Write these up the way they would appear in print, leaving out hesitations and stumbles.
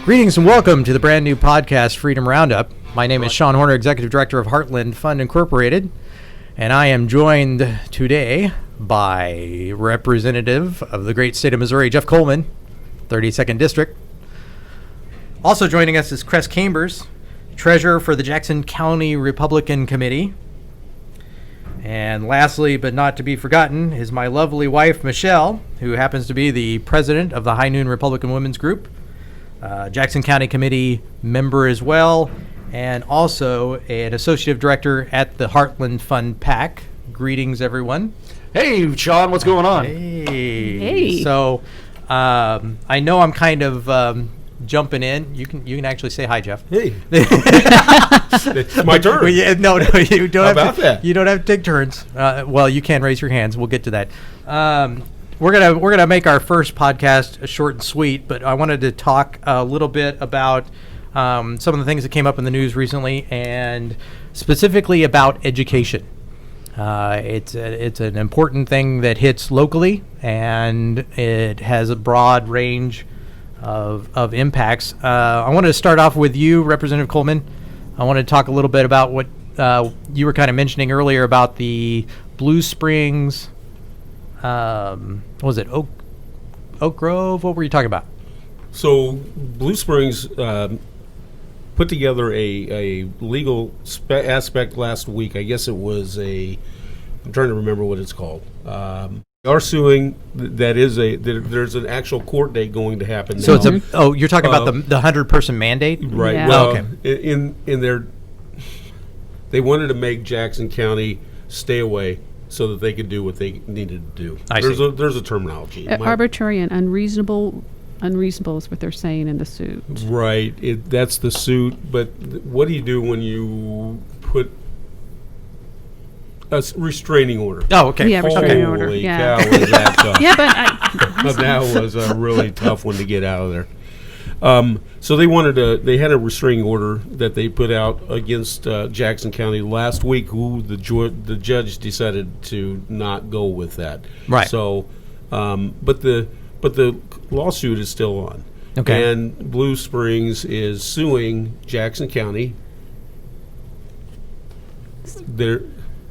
Greetings and welcome to the brand new podcast, Freedom Roundup. My name is Sean Horner, Executive Director of Heartland Fund Incorporated, and I am joined today by Representative of the great state of Missouri, Jeff Coleman, 32nd District. Also joining us is Cress Chambers, Treasurer for the Jackson County Republican Committee. And lastly, but not to be forgotten, is my lovely wife, Michelle, who happens to be the President of the High Noon Republican Women's Group. Jackson County Committee member as well, and also an associate director at the Heartland Fund PAC. Greetings, everyone. Hey, Sean, what's going on? Hey. So, I know I'm kind of jumping in. You can actually say hi, Jeff. Hey. It's my turn. Well, yeah, no, you don't. How about that? You don't have to take turns. Well, you can raise your hands. We'll get to that. We're gonna make our first podcast short and sweet, but I wanted to talk a little bit about some of the things that came up in the news recently, and specifically about education. It's an important thing that hits locally, and it has a broad range of impacts. I wanted to start off with you, Representative Coleman. I wanted to talk a little bit about what you were kind of mentioning earlier about the Blue Springs. What was it Oak Grove? What were you talking about? So Blue Springs put together a legal aspect last week. I guess it was I'm trying to remember what it's called. They are suing. There's an actual court date going to happen now. So you're talking about the 100-person mandate? Right. Yeah. Well, okay. in they wanted to make Jackson County stay away so that they could do what they needed to do. There's a terminology. Arbitrary and unreasonable is what they're saying in the suit. Right. That's the suit. But what do you do when you put a restraining order? Oh, okay. Yeah, restraining order. Holy Yeah. cow, was that tough. Yeah, but That was a really tough one to get out of there. So they had a restraining order that they put out against Jackson County last week. Who the judge decided to not go with that. Right. So, but the lawsuit is still on. Okay. And Blue Springs is suing Jackson County.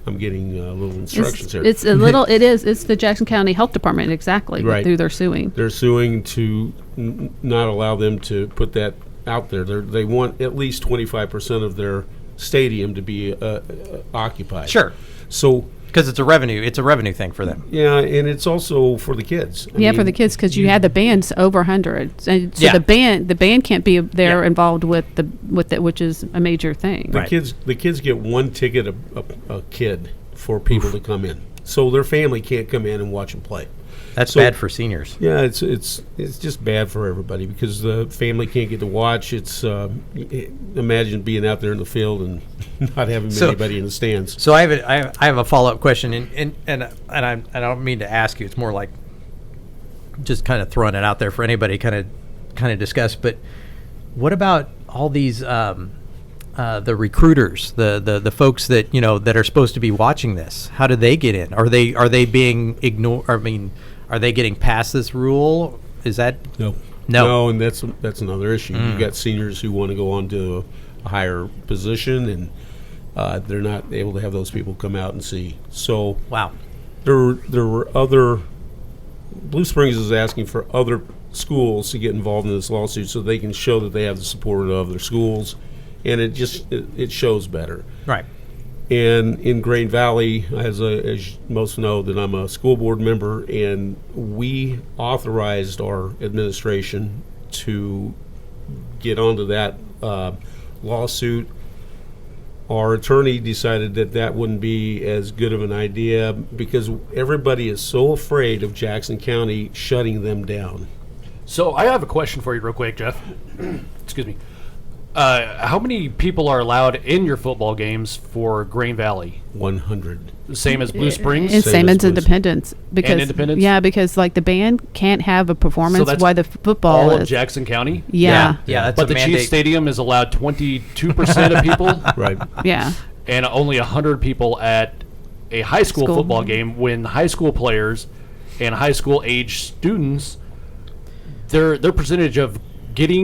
I'm getting little instructions here. it's a little. It's the Jackson County Health Department exactly. Right. Who they're suing. They're suing to not allow them to put that out there. They want at least 25% of their stadium to be occupied. Sure. So Because it's a revenue thing for them. yeah, and it's also for the kids. I mean, For the kids, because you had the band's over 100, and so Yeah. the band can't be there Yeah. involved with it, which is a major thing. the Right. kids get one ticket a kid for people to come in, so their family can't come in and watch them play. That's So- bad for seniors. Yeah, it's just bad for everybody because the family can't get to watch. It's imagine being out there in the field and not having anybody in the stands. So I have a follow-up question, and I don't mean to ask you. It's more like just kind of throwing it out there for anybody kind of discuss. But what about all these the recruiters, the folks that that are supposed to be watching this? How do they get in? Are they being ignored? I mean, are they getting past this rule? Is that No, and that's another issue. You've got seniors who want to go on to a higher position, and they're not able to have those people come out and see. So wow? there were other. Blue Springs is asking for other schools to get involved in this lawsuit so they can show that they have the support of their schools, and it shows better. Right. And in Grain Valley, as most know, that I'm a school board member, and we authorized our administration to get onto that lawsuit. Our attorney decided that wouldn't be as good of an idea because everybody is so afraid of Jackson County shutting them down. So I have a question for you real quick, Jeff. Excuse me. How many people are allowed in your football games for Grain Valley? 100. Same as Blue Springs? And same as as Independence. Because, Independence? Yeah, because like the band can't have a performance that's while the football all is. of Jackson County? Yeah. Yeah. That's But a the mandate. Chiefs Stadium is allowed 22% of people Right. Yeah. and only 100 people at a high school football game when high school players and high school age students, their percentage of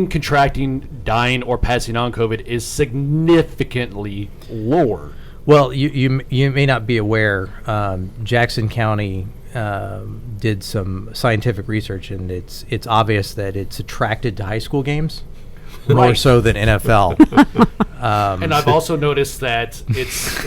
contracting, dying, or passing on COVID is significantly lower. Well, you may not be aware. Jackson County did some scientific research, and it's obvious that it's attracted to high school games more Right. so than NFL. And I've also noticed that it's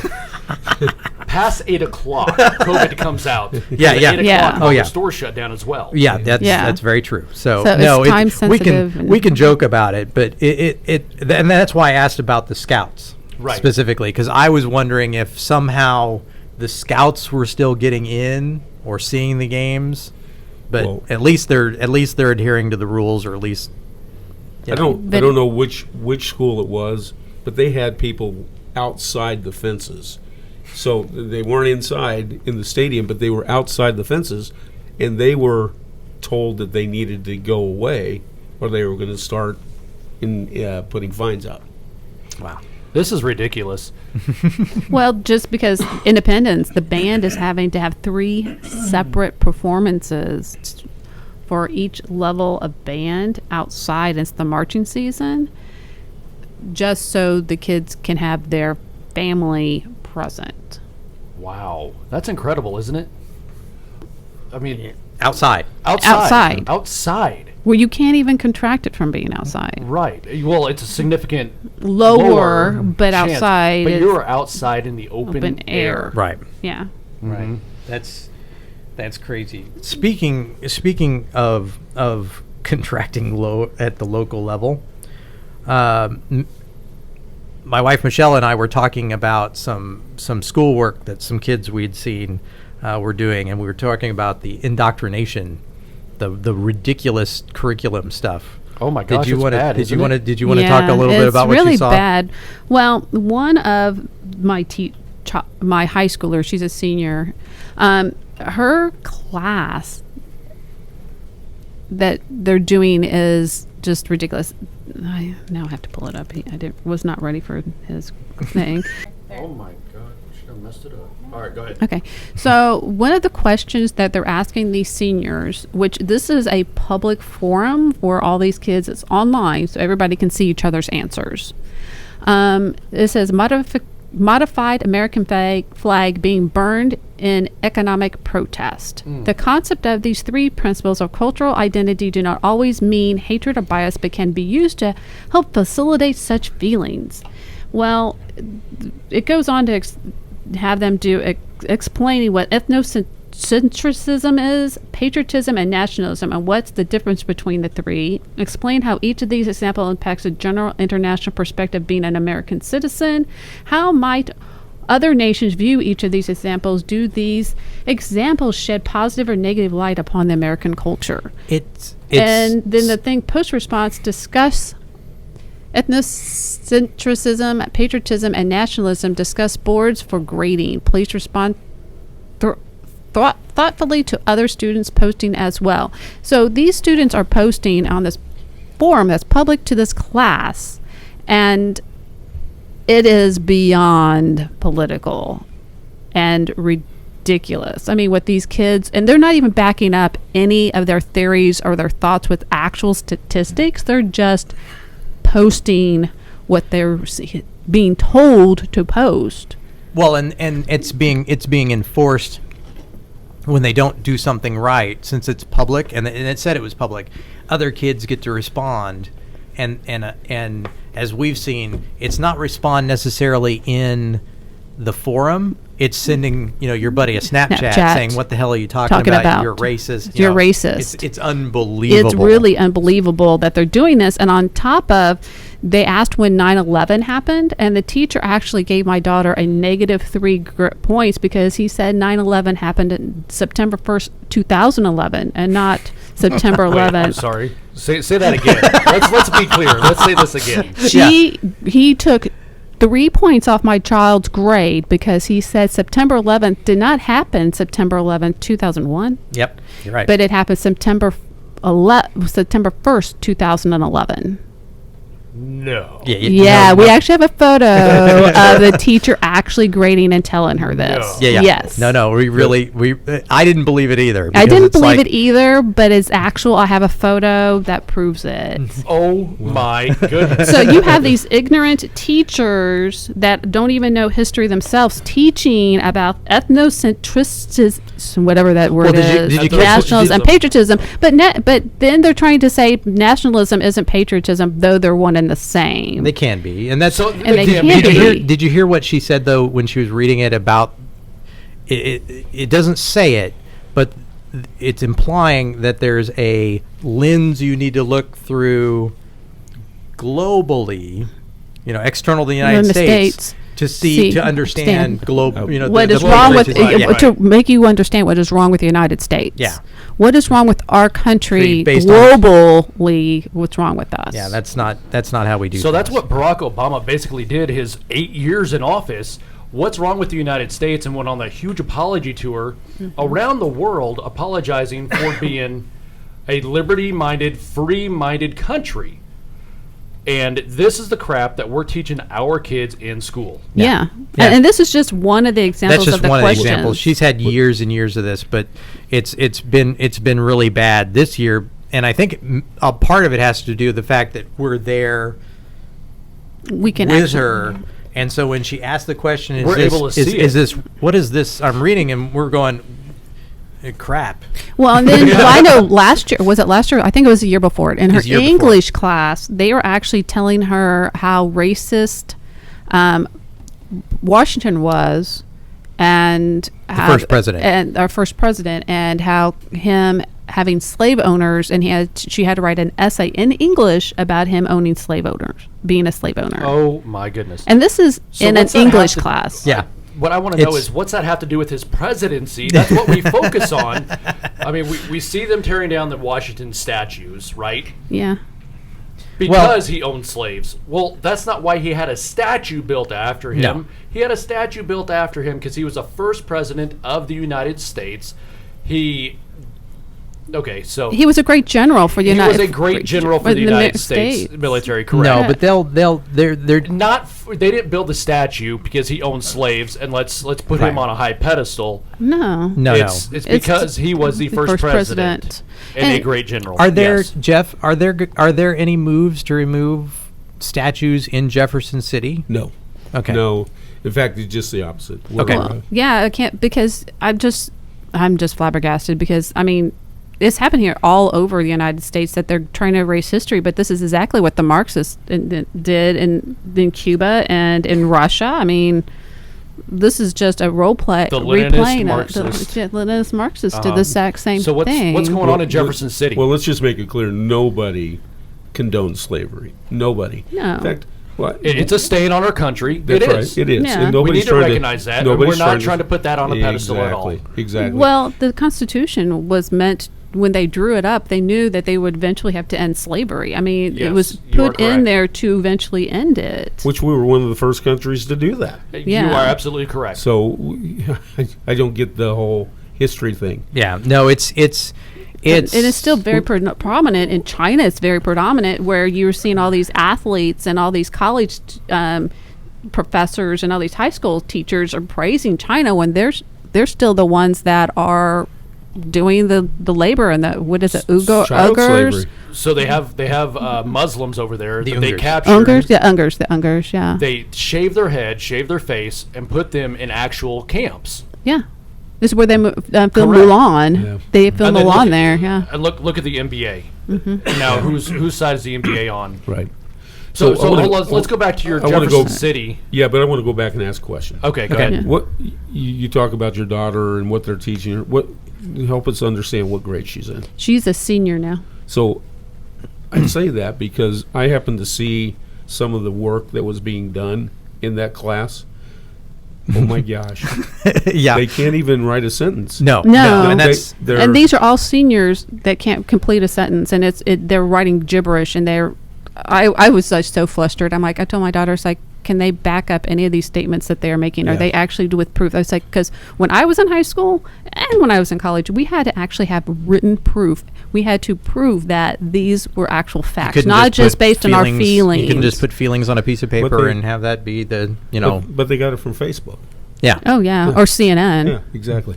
past 8 o'clock, COVID comes out. Yeah, At yeah. 8 o'clock, Yeah. all Oh, yeah. the stores shut down as well. Yeah, that's Yeah. very true. So, So no, it's time we sensitive can and- we can joke about it, but and that's why I asked about the scouts Right. specifically, because I was wondering if somehow the scouts were still getting in or seeing the games, but Well- at least they're adhering to the rules, or at least I don't know which school it was, but they had people outside the fences. So they weren't inside in the stadium, but they were outside the fences, and they were told that they needed to go away, or they were going to start putting fines out. wow. This is ridiculous. Well, just because Independence, the band is having to have 3 separate performances for each level of band outside. It's the marching season, just so the kids can have their family present. Wow. That's incredible, isn't it? I mean, Outside. outside. Outside. Outside. Where you can't even contract it from being outside. Right. Well, it's a significant Lower, but chance, outside But is you're outside in the open air. Right. yeah. Right. That's crazy. Speaking of contracting low at the local level, my wife Michelle and I were talking about some schoolwork that some kids we'd seen were doing, and we were talking about the indoctrination, the ridiculous curriculum stuff. Oh my gosh, Did you it's want bad, to? isn't it? Did you want to talk a little bit about what really you saw? bad. Well, one of my my high schooler, she's a senior. Her class that they're doing is just ridiculous. I now have to pull it up. Was not ready for his thing. Oh my god, should have messed it up. All right, go ahead. Okay, so one of the questions that they're asking these seniors, which this is a public forum for all these kids, it's online, so everybody can see each other's answers. It says modified American flag being burned in economic protest. The concept of these 3 principles of cultural identity do not always mean hatred or bias, but can be used to help facilitate such feelings. Well, it goes on to have them do explaining what ethnocentrism is, patriotism, and nationalism, and what's the difference between the 3. Explain how each of these examples impacts a general international perspective being an American citizen. How might other nations view each of these examples? Do these examples shed positive or negative light upon the American culture? It's And then the thing post-response, discuss ethnocentrism, patriotism, and nationalism. Discuss boards for grading. Please respond thoughtfully to other students posting as well. So these students are posting on this forum that's public to this class, and it is beyond political and ridiculous. I mean, what these kids, and they're not even backing up any of their theories or their thoughts with actual statistics. They're just posting what they're being told to post. Well, and it's being enforced when they don't do something right, since it's public, and it said it was public. Other kids get to respond, and as we've seen, it's not respond necessarily in the forum. It's sending your buddy a Snapchat saying, "What the hell are you talking about? You're racist. You're racist." It's unbelievable. It's really unbelievable that they're doing this. And on top of, they asked when 9/11 happened, and the teacher actually gave my daughter a -3 points because he said 9/11 happened on September 1st, 2011, and not September 11th. I'm sorry. Say that again. let's be clear. Let's say this again. He took 3 points off my child's grade because he said September 11th did not happen September 11th, 2001. Yep, you're right. But it happened September 1st, 2011. No. Yeah, we actually have a photo of the teacher actually grading and telling her this. No. Yeah. Yes. No. I didn't believe it either. I because didn't it's believe like- it either, but it's actual. I have a photo that proves it. Oh my goodness. So you have these ignorant teachers that don't even know history themselves teaching about ethnocentrism, whatever that word did is, you catch- nationalism and patriotism. But then they're trying to say nationalism isn't patriotism, though they're one and the same. They can be, and that's. So And they can't can be. Did you hear what she said though when she was reading it about? It doesn't say it, but it's implying that there's a lens you need to look through globally, external to the United In the States, States. to See, to understand understand global. What the is wrong with global to make you understand what is wrong with the United States? Yeah. What is wrong with our country Based on- globally? What's wrong with us? Yeah, that's not how we do. So that's things. what Barack Obama basically did his 8 years in office. What's wrong with the United States? And went on a huge apology tour around the world apologizing for being a liberty-minded, free-minded country. And this is the crap that we're teaching our kids in school. Yeah. Yeah. And this is just one of the examples That's just of the one questions. of the examples. She's had years and years of this, but it's been really bad this year, and I think a part of it has to do with the fact that we're there We can with actually- her, and so when she asked the question, We're able to see is it. this what is this I'm reading, and we're going, crap. Well, and then I know last year, was it last year? I think it was the year before it. In her was the year before. English class, they were actually telling her how racist Washington was, and how first president. and our first president, and how him having slave owners, and she had to write an essay in English about him owning slave owners, being a slave owner. Oh my goodness. And this is So in an what's that have English to- class. Yeah. What I want to know It's- is what's that have to do with his presidency? That's what we focus on. I mean, we see them tearing down the Washington statues, right? Yeah. Because he owned slaves. Well, that's not why he had a statue built after him. No. He had a statue built after him because he was the first president of the United States. He was He was a great general for the a United great general for the United States military, correct? No, but they're They didn't build the statue because he owned slaves and let's put him Right. on a high pedestal. No. no. It's because he was the first president and a And- great general. Are there, Yes. Jeff? Are there any moves to remove statues in Jefferson City? No. Okay. No. In fact, it's just the opposite. We're, Okay. uh, Yeah, I can't because I'm just flabbergasted because I mean it's happened here all over the United States that they're trying to erase history, but this is exactly what the Marxists did in Cuba and in Russia. I mean, this is just a role play, The Leninist replaying Marxist. the Leninist Marxists did the exact same So thing. what's going on in Jefferson City? Well, let's just make it clear: nobody condones slavery. Nobody. No. In fact, what? It's a stain on our country. That's It right. is. It is. Yeah. And We nobody's need to trying recognize that, and nobody's we're not trying to put that on a pedestal at all. Exactly. Well, the Constitution was meant when they drew it up, they knew that they would eventually have to end slavery. I mean, it Yes, was you are put in correct. there to eventually end it. Which we were one of the first countries to do that. You Yeah. are absolutely correct. So I don't get the whole history thing. Yeah. No. It's And it is still very prominent in China. It's very predominant where you're seeing all these athletes and all these college professors and all these high school teachers are praising China when they're still the ones that are doing the labor and the what is it Child Uyghurs? slavery. So they have Muslims over there The that they Uyghurs. captured. Uyghurs, yeah. They shave their head, shave their face, and put them in actual camps. Yeah. This is where they filmed Correct. Mulan. Yeah. They filmed And then Mulan look- there, yeah. And look at the NBA. Now, whose side is the NBA on? Right. So, I wanna- let's go back to your I wanna Jefferson go- City. Yeah, but I want to go back and ask a question. Okay, go Okay. ahead. Yeah. What you talk about your daughter and what they're teaching her? What help us understand what grade she's in? She's a senior now. So I say that because I happened to see some of the work that was being done in that class. Oh my gosh. yeah. They can't even write a sentence. No. No. And that's They're- And these are all seniors that can't complete a sentence, and they're writing gibberish, and I was just so flustered. I'm like, I told my daughter, it's like, can they back up any of these statements that they're making? Yeah. Are they actually with proof? I was like, because when I was in high school and when I was in college, we had to actually have written proof. We had to prove that these were actual facts, couldn't not just put based on our feelings. You can just put feelings on a piece of paper they- and have that be the, you know. But they got it from Facebook. Yeah. Oh yeah, or CNN. Yeah, exactly.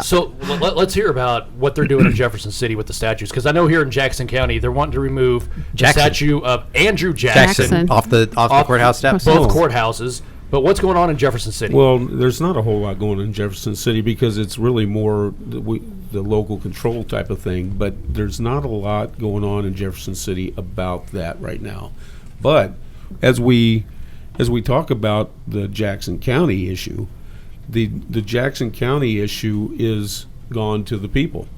So let's hear about what they're doing in Jefferson City with the statues, because I know here in Jackson County they're wanting to remove Jackson. the statue of Andrew Jackson, Jackson. Off the courthouse steps. both Oh. courthouses. But what's going on in Jefferson City? Well, there's not a whole lot going on in Jefferson City because it's really more the local control type of thing. But there's not a lot going on in Jefferson City about that right now. But as we talk about the Jackson County issue, the Jackson County issue is gone to the people.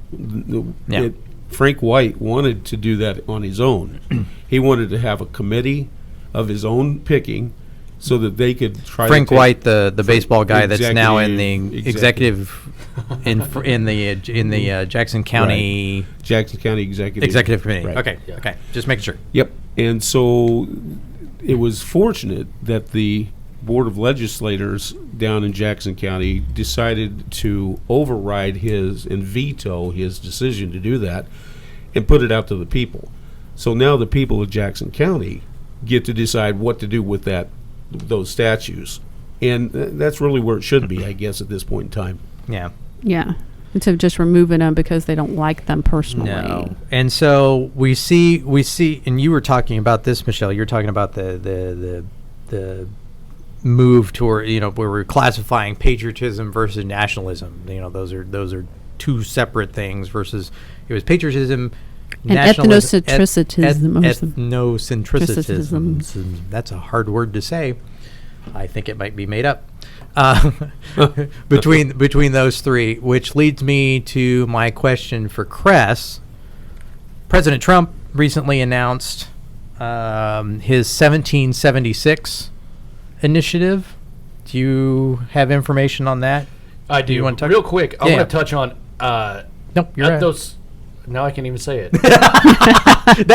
Yeah. Frank White wanted to do that on his own. He wanted to have a committee of his own picking, so that they could try. Frank to take White, the baseball guy that's now in the executive in the Jackson County Jackson County Executive Committee. Right. Okay, okay, just making sure. Yep. And so it was fortunate that the Board of Legislators down in Jackson County decided to override and veto his decision to do that and put it out to the people. So now the people of Jackson County get to decide what to do with those statues. And that's really where it should be, I guess, at this point in time. Yeah. Yeah. Instead of just removing them because they don't like them personally. No. And so we see, and you were talking about this, Michelle. You're talking about the move toward, where we're classifying patriotism versus nationalism. Those are two separate things. Versus it was patriotism, And nationalism, ethnocentricism or some- ethnocentrism. That's a hard word to say. I think it might be made up. Between those three, which leads me to my question for Cress. President Trump recently announced his 1776 initiative. Do you have information on that? I do. You wanna touch- Real quick, I Yeah. want to touch on Nope, you're right. those. Now I can't even say it. Now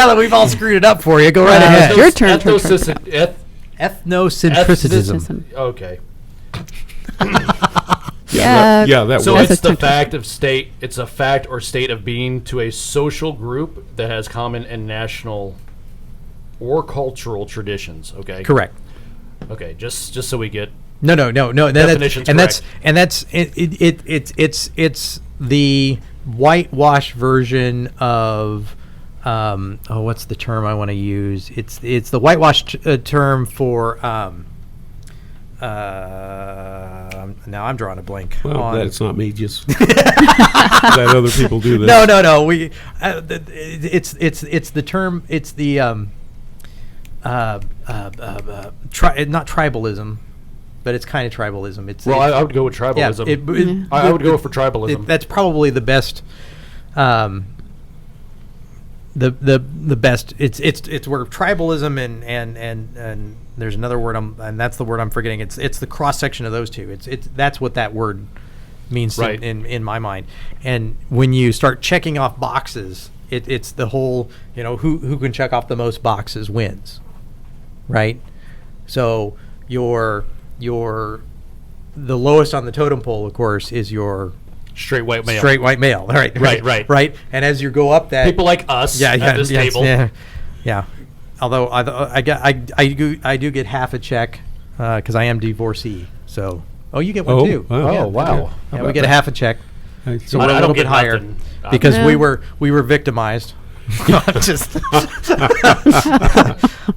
that we've all screwed it up for you, go right ahead. Your turn. Ethnocentrism. Okay. Yeah. That So works. it's the That's a fact of state. It's a fact or state of being to a social group that has common and national or cultural traditions. Okay. Correct. Okay. Just so we get. No. Definition's correct. It's the whitewash version of what's the term I want to use? It's the whitewash term for now I'm drawing a blank. Well, that's not me. Just that other people do this. No. It's the term. It's the not tribalism, but it's kind of tribalism. It's Well, I would go with tribalism. I would go for tribalism. That's probably the best. The best. It's where tribalism and there's another word and that's the word I'm forgetting. It's the cross section of those two. That's what that word means Right. in my mind. And when you start checking off boxes, it's the whole who can check off the most boxes wins, right? So the lowest on the totem pole, of course, is your Straight white male. straight white male. Right. And as you go up that, People like us at this table. Yeah. Although I do get half a check because I am divorcee. So you get one Oh, too. wow. Yeah, Oh, wow. Yeah, we get a half a check. So we're I a don't little get bit higher nothing. because No. we were victimized. Just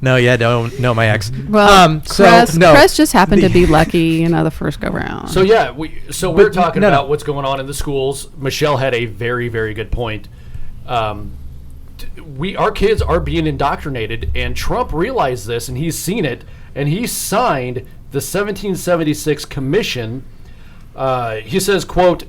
no, my ex. Well, Cress no. just happened to be lucky, the first go round. So yeah, we're talking no. about what's going on in the schools. Michelle had a very, very good point. Our kids are being indoctrinated, and Trump realized this, and he's seen it, and he signed the 1776 commission. He says, "quote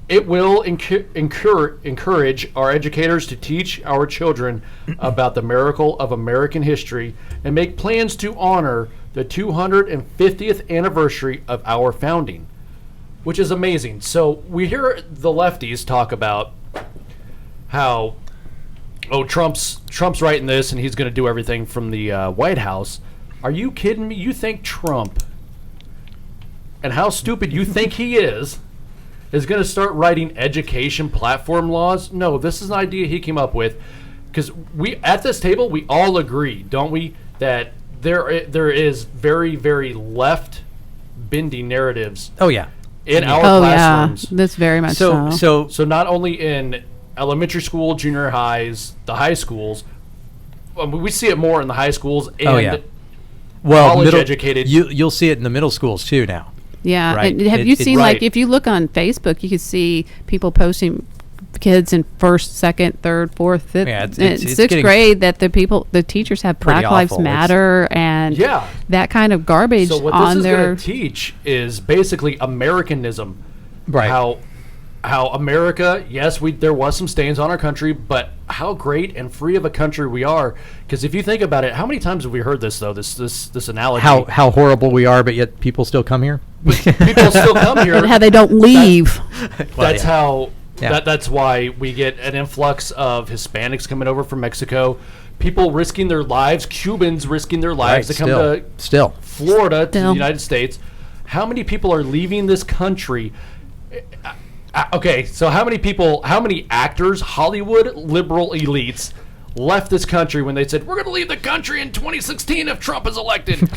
It will encourage our educators to teach our children about the miracle of American history and make plans to honor the 250th anniversary of our founding," which is amazing. So we hear the lefties talk about how oh, Trump's writing this and he's going to do everything from the White House. Are you kidding me? You think Trump, and how stupid you think he is going to start writing education platform laws? No, this is an idea he came up with. Because we, at this table, we all agree, don't we, that there is very, very left-bending narratives Oh yeah. in our Oh classrooms. yeah, that's very much so. So not only in elementary school, junior highs, the high schools, we see it more in the high schools and college educated. You'll see it in the middle schools too now. Yeah. Right. And have you seen, right. like, if you look on Facebook, you can see people posting kids in first, second, third, fourth, fifth, Yeah, it's sixth getting grade that the teachers have pretty Black Lives awful. Matter and Yeah. that kind of garbage So what on this is their. going to teach is basically Americanism. Right. How America, yes, there was some stains on our country, but how great and free of a country we are. Because if you think about it, how many times have we heard this though? This analogy. How horrible we are, but yet people still come here. People still come here. and how they don't leave. That's how. Yeah. That's why we get an influx of Hispanics coming over from Mexico, people risking their lives, Cubans risking their lives to come to Florida, to the United States. How many people are leaving this country? Okay, so how many actors, Hollywood liberal elites, left this country when they said, we're going to leave the country in 2016 if Trump is elected?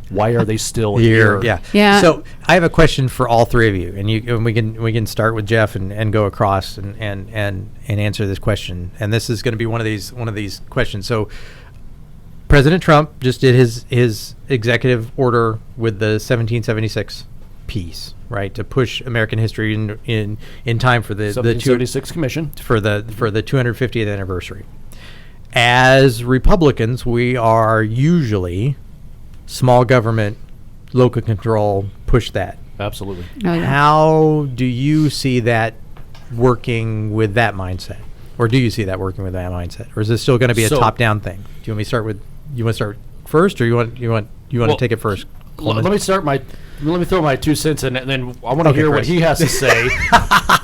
Why are they still here? Yeah. So I have a question for all three of you, and we can start with Jeff and go across and answer this question. And this is going to be one of these questions. So President Trump just did his executive order with the 1776 peace, right, to push American history in time for the 1776 commission for the 250th anniversary. As Republicans, we are usually small government, local control, push that. Absolutely. Oh, yeah. How do you see that working with that mindset? Or do you see that working with that mindset? Or is this still going to be a top-down thing? Do you want me to start with, you want to start first, or you want to take it first? Let me throw my 2 cents in, and then I want to hear what he has to say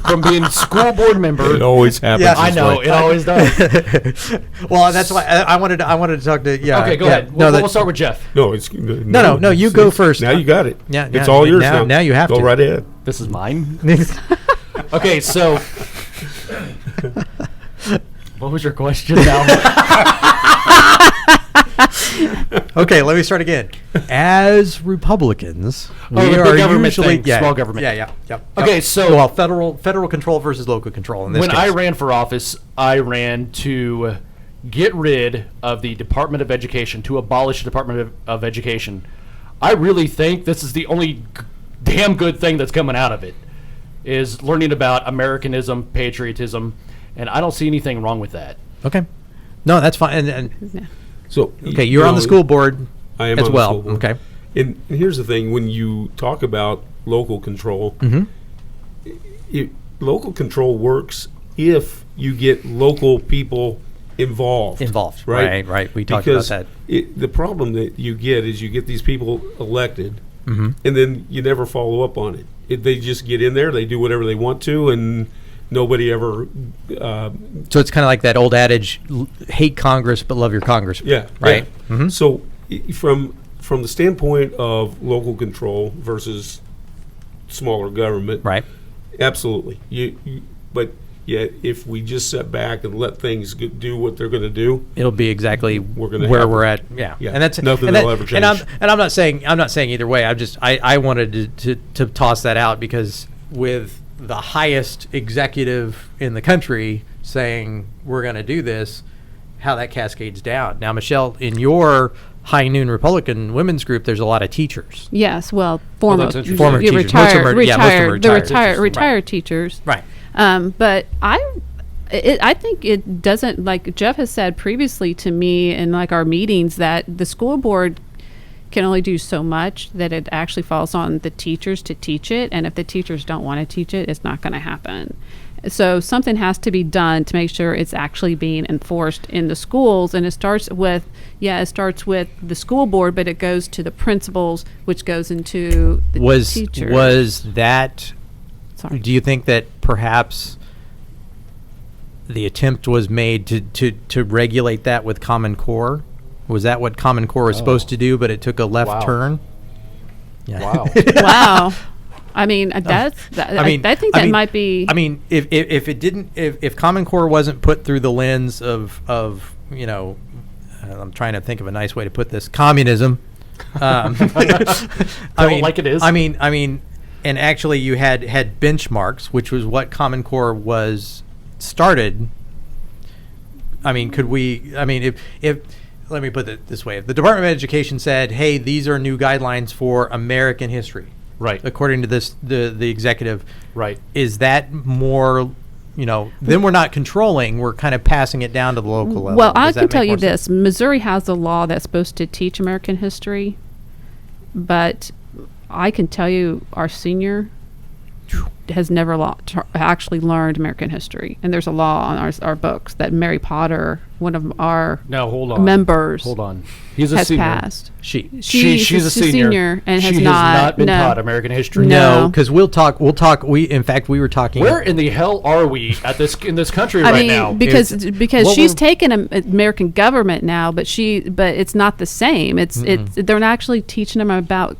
from being school board member. It always happens. Yeah, I know it always does. Well, that's why I wanted to talk to. Yeah. Okay, go ahead. We'll start with Jeff. No, it's No. You go first. Now you got it. Yeah, it's all yours now. Now you have go to go right ahead. This is mine. Okay, so what was your question now? Okay, let me start again. As Republicans, we the are government usually thing, small government. Yeah. Okay, so federal control versus local control. In this when case. I ran for office, I ran to get rid of the Department of Education, to abolish the Department of Education. I really think this is the only damn good thing that's coming out of it, is learning about Americanism, patriotism, and I don't see anything wrong with that. Okay, no, that's fine. And So okay, you're on the school board I am as on well. the school board. Okay, and here's the thing: when you talk about local control, local control works if you get local people involved. Right. We talked about that. The problem that you get is you get these people elected, and then you never follow up on it. They just get in there, they do whatever they want to, and nobody ever. So it's kind of like that old adage: hate Congress but love your congressman. Yeah. Right. Yeah. Mm-hmm. So from the standpoint of local control versus smaller government, Right. Absolutely. But yet, if we just sit back and let things do what they're going to do, It'll be exactly gonna where have we're it. at. Yeah. Yeah. And that's Nothing and will ever change. And I'm not saying either way. I wanted to toss that out because with the highest executive in the country saying we're going to do this, how that cascades down. Now, Michelle, in your High Noon Republican women's group, there's a lot of teachers. Yes, well, that's interesting. Former teachers. Most of them are- most of them are retired. retired teachers. Right. But I think it doesn't, like Jeff has said previously to me in like our meetings, that the school board can only do so much, that it actually falls on the teachers to teach it, and if the teachers don't want to teach it, it's not going to happen. So something has to be done to make sure it's actually being enforced in the schools, and it starts with the school board, but it goes to the principals, which goes into the teachers. Was that? Sorry. Do you think that perhaps the attempt was made to regulate that with Common Core. Was that what Common Core was supposed to do, but it took a left Wow. turn? Yeah. Wow. Wow. I mean, I think that might be. I mean, if it didn't, if Common Core wasn't put through the lens of I'm trying to think of a nice way to put this, communism. Like it is. I mean, and actually, you had benchmarks, which was what Common Core was started. I mean, could we? I mean, if let me put it this way: if the Department of Education said, "Hey, these are new guidelines for American history," right, according to the executive, right, is that more? Then we're not controlling; we're kind of passing it down to the local level. Well, I Does that can make tell you more sense? this: Missouri has a law that's supposed to teach American history, but I can tell you our senior has never actually learned American history, and there's a law on our books that Mary Potter, one of our now hold on, members, hold on, he's a has senior. passed. She's a senior, and she has not been no. taught American history. No. No, because we'll talk. In fact, we were talking. Where in the hell are we in this country I right mean, now? because What she's we're- taken American government now, but it's not the same. They're not actually teaching them about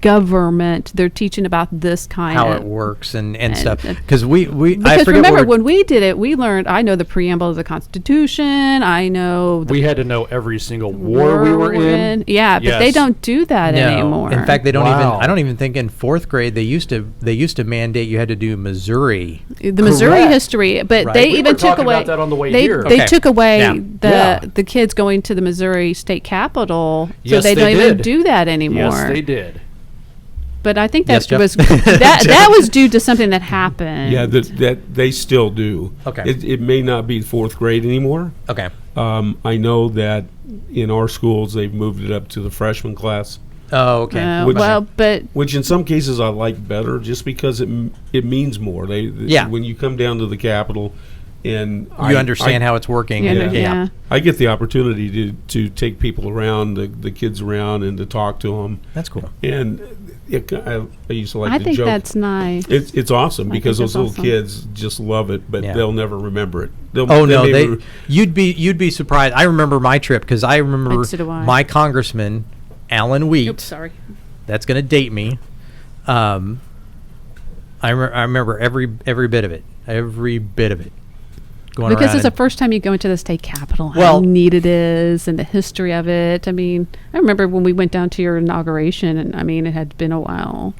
government. They're teaching about this kind how of it works and stuff. and- Because I Because forget remember, what when we did it, we learned. I know the preamble of the Constitution. I know the we had to know every single war we were in. Yeah, but they Yes. don't do that anymore. In fact, they don't even. Wow. I don't even think in fourth grade they used to mandate you had to do Missouri. the Missouri Correct. history, but Right. they We were even took talking away. about that on the way they here. they Okay. took away Yeah. the kids going to the Missouri state capitol, so Yes, they they don't even did. do that anymore. Yes, they did. But I think Yes, that Jeff? was that was due to something that happened. Yeah, that they still do. Okay. It may not be fourth grade anymore. Okay. I know that in our schools they've moved it up to the freshman class, Oh, okay. Which- but which in some cases I like better, just because it means more. Yeah. When you come down to the Capitol, and You understand how it's working. yeah, and- yeah. I get the opportunity to take people around, the kids around, and to talk to them. That's cool. And I used to like I to think joke. that's nice. It's awesome I because think those that's little awesome. kids just love it, but Yeah. they'll never remember it. Oh no, may they re- you'd be surprised. I remember my trip because I remember So do I. my congressman, Alan Wheat. Oops, sorry. That's going to date me. I remember every bit of it. Every bit of it. Going Because around it's the and- first time you go into the state capitol, Well- how neat it is, and the history of it. I mean, I remember when we went down to your inauguration, and I mean, it had been a while.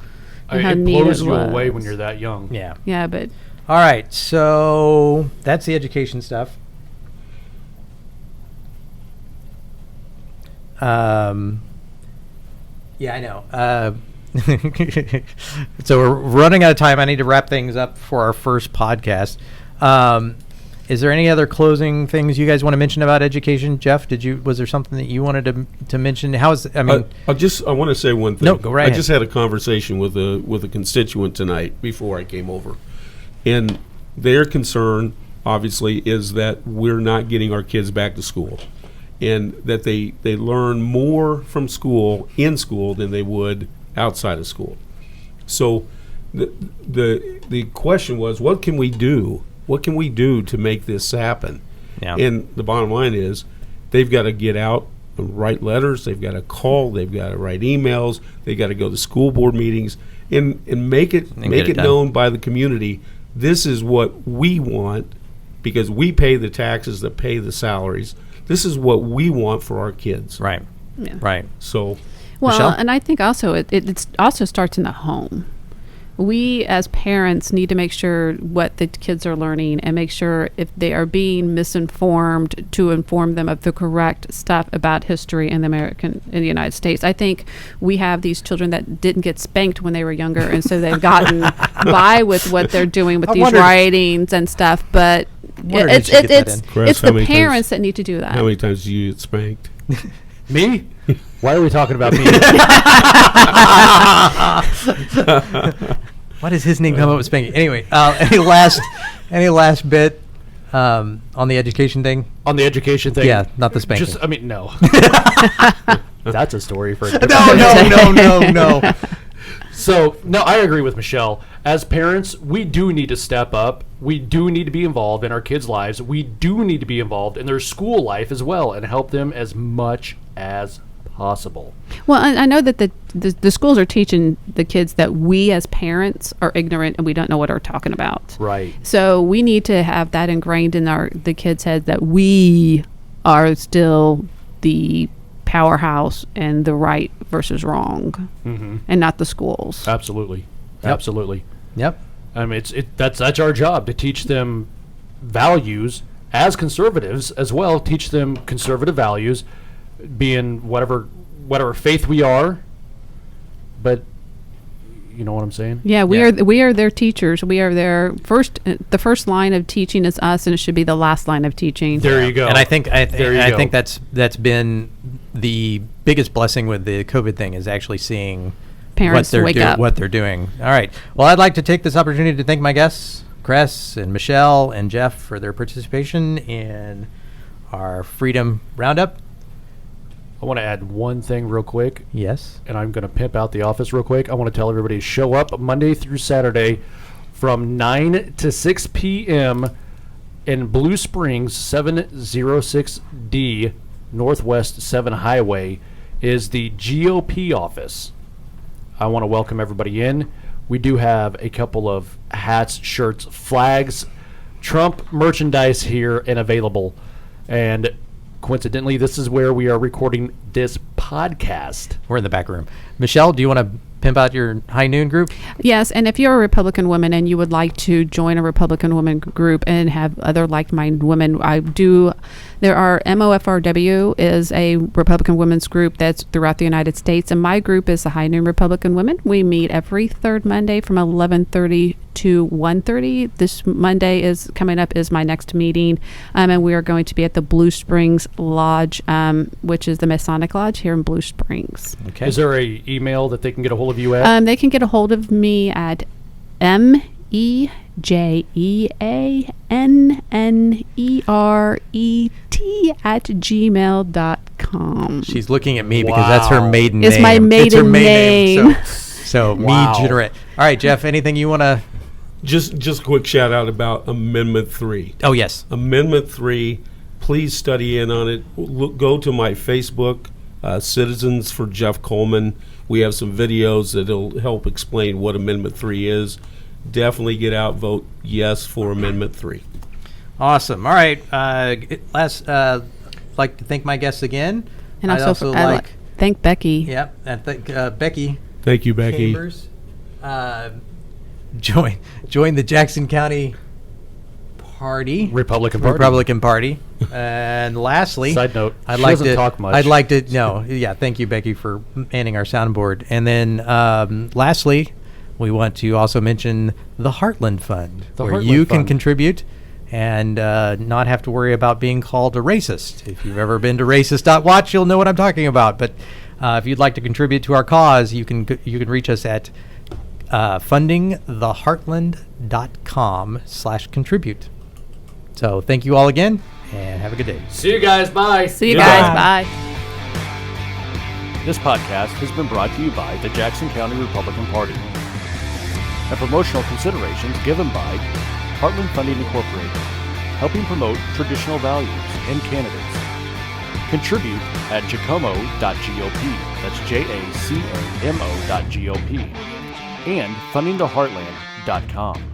And how It neat blows it you away was. when you're that young. Yeah. Yeah, but All right. So that's the education stuff. Yeah, I know. So we're running out of time. I need to wrap things up for our first podcast. Is there any other closing things you guys want to mention about education? Jeff, was there something that you wanted to mention? I want to say one thing. No, go right I ahead. just had a conversation with a constituent tonight before I came over, and their concern obviously is that we're not getting our kids back to school, and that they learn more from school in school than they would outside of school. So the question was, what can we do? What can we do to make this happen? Yeah. And the bottom line is, they've got to get out and write letters. They've got to call. They've got to write emails. They've got to go to school board meetings and make it get it done. known by the community. This is what we want, because we pay the taxes that pay the salaries. This is what we want for our kids. right. yeah. Right. So Well, Michelle? and I think also it also starts in the home. We as parents need to make sure what the kids are learning and make sure if they are being misinformed to inform them of the correct stuff about history in the United States. I think we have these children that didn't get spanked when they were younger, and so they've gotten by with what they're doing with I these wondered- writings and stuff. But Wondered it's if you get that in. Chris, it's how the many times- parents that need to do that. how many times do you get spanked? Me? Why are we talking about me? Why does his name come up with spanking? Anyway, any last bit on the education thing? On the education thing? Yeah, not the spanking. Just, I mean, no. That's a story for a different no. So, no, I agree with Michelle. As parents, we do need to step up we do need to be involved in our kids' lives. We do need to be involved in their school life as well and help them as much as possible. Well, I know that the schools are teaching the kids that we as parents are ignorant and we don't know what we're talking about. Right. So we need to have that ingrained in the kids' heads that we are still the powerhouse and the right versus wrong, and not the schools. Absolutely. Yep. Absolutely. Yep. I mean, that's our job, to teach them values as conservatives as well. Teach them conservative values, being whatever faith we are. But you know what I'm saying? Yeah, we are their teachers. We are their the first line of teaching is us, and it should be the last line of teaching. There you go. And I think go. think that's been the biggest blessing with the COVID thing, is actually seeing Parents wake up. what they're doing. All right. Well, I'd like to take this opportunity to thank my guests, Cress and Michelle and Jeff, for their participation in our Freedom Roundup. I want to add one thing real quick. Yes. And I'm going to pimp out the office real quick. I want to tell everybody to show up Monday through Saturday from 9 to 6 p.m. in Blue Springs, 706D Northwest 7 Highway is the GOP office. I want to welcome everybody in. We do have a couple of hats, shirts, flags, Trump merchandise here and available. And coincidentally, this is where we are recording this podcast. We're in the back room. Michelle, do you want to pimp out your High Noon group? Yes, and if you're a Republican woman and you would like to join a Republican woman group and have other like-minded women, there are MOFRW is a Republican women's group that's throughout the United States, and my group is the High Noon Republican Women. We meet every third Monday from 11:30 to 1:30. This Monday is coming up is my next meeting, and we are going to be at the Blue Springs Lodge, which is the Masonic Lodge here in Blue Springs. Okay. Is there a email that they can get a hold of you at? They can get a hold of me at mejeanneret@gmail.com. She's looking at me because that's her maiden name. It's my maiden name. So Wow. me generate. All right, Jeff, anything you want to? Just a quick shout out about Amendment 3. Oh, yes. Amendment 3, please study in on it. Go to my Facebook, Citizens for Jeff Coleman. We have some videos that'll help explain what Amendment 3 is. Definitely get out, vote yes for Amendment 3. Awesome. All right. Like to thank my guests again. And I'd also thank Becky. Yep. And thank Becky Thank you, Becky. Chambers. Join the Jackson County Party. Republican Party. And lastly, Side note, I'd she like doesn't to talk much. I'd like to thank you, Becky, for manning our soundboard. And then lastly, we want to also mention the Heartland Fund, where you can contribute and not have to worry about being called a racist. If you've ever been to racist.watch, you'll know what I'm talking about. But if you'd like to contribute to our cause, you can reach us at fundingtheheartland.com/contribute. So thank you all again, and have a good day. See you guys. Bye. See you guys. Bye. This podcast has been brought to you by the Jackson County Republican Party. And promotional considerations given by Heartland Funding Incorporated, helping promote traditional values and candidates. Contribute at jacamo.gop. That's JACAMO.gop. And fundingtheheartland.com.